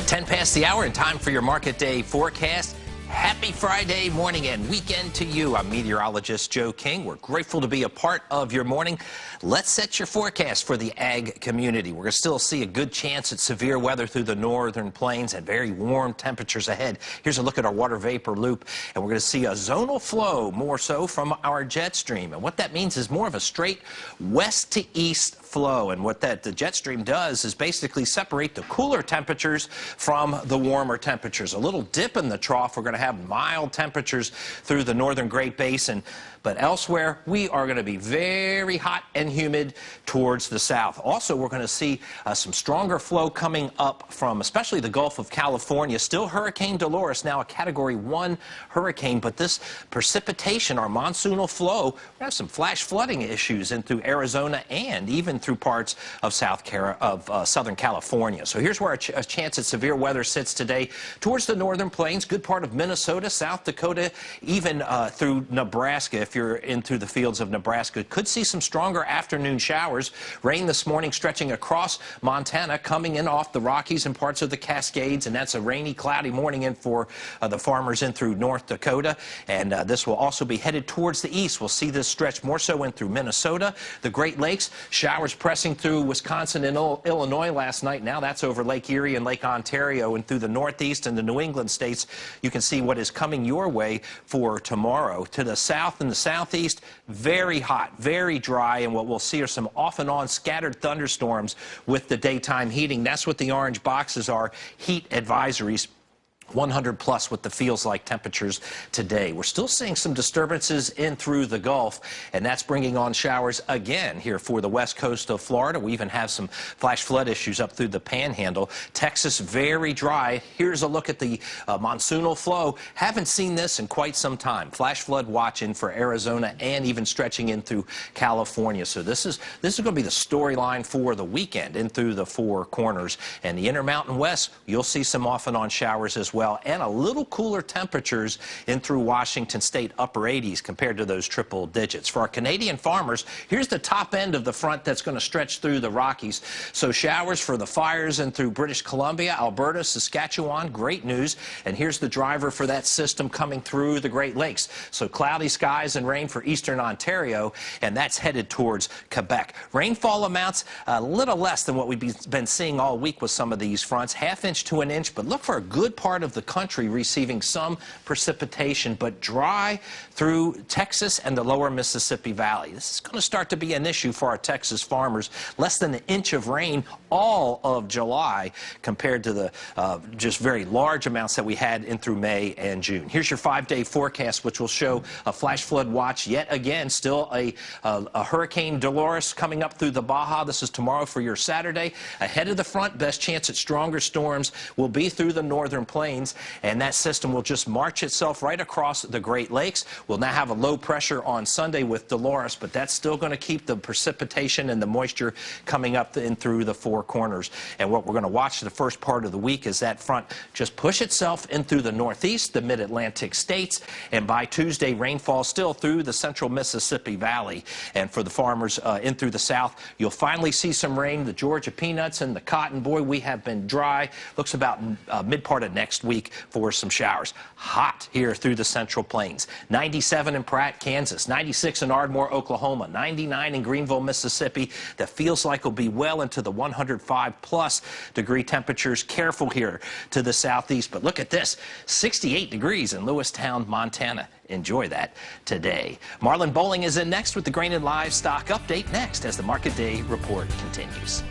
10 past the hour and time for your market day forecast. Happy Friday morning and weekend to you. I'm meteorologist Joe King. We're grateful to be a part of your morning. Let's set your forecast for the ag community. We're going to still see a good chance at severe weather through the northern plains and very warm temperatures ahead. Here's a look at our water vapor loop, and we're going to see a zonal flow more so from our jet stream. And what that means is more of a straight west to east flow. And what the jet stream does is basically separate the cooler temperatures from the warmer temperatures. A little dip in the trough. We're going to have mild temperatures through the northern Great Basin, but elsewhere we are going to be very hot and humid towards the south. Also, we're going to see some stronger flow coming up from especially the Gulf of California. Still Hurricane Dolores, now a Category 1 hurricane, but this precipitation, our monsoonal flow, we have some flash flooding issues in through Arizona and even through parts of Southern California. So here's where a chance at severe weather sits today towards the northern plains, good part of Minnesota, South Dakota, even through Nebraska. If you're in through the fields of Nebraska, could see some stronger afternoon showers. Rain this morning stretching across Montana, coming in off the Rockies and parts of the Cascades, and that's a rainy, cloudy morning in for the farmers in through North Dakota. And this will also be headed towards the east. We'll see this stretch more so in through Minnesota, the Great Lakes, showers pressing through Wisconsin and Illinois last night. Now that's over Lake Erie and Lake Ontario and through the Northeast and the New England states. You can see what is coming your way for tomorrow. To the south and the southeast, very hot, very dry, and what we'll see are some off and on scattered thunderstorms with the daytime heating. That's what the orange boxes are, heat advisories. 100 plus what the feels like temperatures today. We're still seeing some disturbances in through the Gulf, and that's bringing on showers again here for the west coast of Florida. We even have some flash flood issues up through the panhandle. Texas, very dry. Here's a look at the monsoonal flow. Haven't seen this in quite some time. Flash flood watch in for Arizona and even stretching in through California. So this is going to be the storyline for the weekend in through the four corners. And the Intermountain West, you'll see some off and on showers as well, and a little cooler temperatures in through Washington State, upper 80s compared to those triple digits. For our Canadian farmers, here's the top end of the front that's going to stretch through the Rockies. So showers for the fires in through British Columbia, Alberta, Saskatchewan, great news. And here's the driver for that system coming through the Great Lakes. So cloudy skies and rain for eastern Ontario, and that's headed towards Quebec. Rainfall amounts a little less than what we've been seeing all week with some of these fronts, ½ inch to an inch, but look for a good part of the country receiving some precipitation, but dry through Texas and the lower Mississippi Valley. This is going to start to be an issue for our Texas farmers. Less than an inch of rain all of July compared to the just very large amounts that we had in through May and June. Here's your 5-day forecast, which will show a flash flood watch yet again. Still a Hurricane Dolores coming up through the Baja. This is tomorrow for your Saturday. Ahead of the front, best chance at stronger storms will be through the northern plains, and that system will just march itself right across the Great Lakes. We'll now have a low pressure on Sunday with Dolores, but that's still going to keep the precipitation and the moisture coming up in through the four corners. And what we're going to watch the first part of the week is that front just push itself in through the Northeast, the Mid-Atlantic states, and by Tuesday, rainfall still through the central Mississippi Valley. And for the farmers in through the south, you'll finally see some rain. The Georgia peanuts and the cotton, boy, we have been dry. Looks about mid part of next week for some showers. Hot here through the central plains. 97 in Pratt, Kansas. 96 in Ardmore, Oklahoma. 99 in Greenville, Mississippi. That feels like will be well into the 105+ degree temperatures. Careful here to the southeast. But look at this. 68 degrees in Lewistown, Montana. Enjoy that today. Marlon Bowling is in next with the grain and livestock update next as the Market Day Report continues.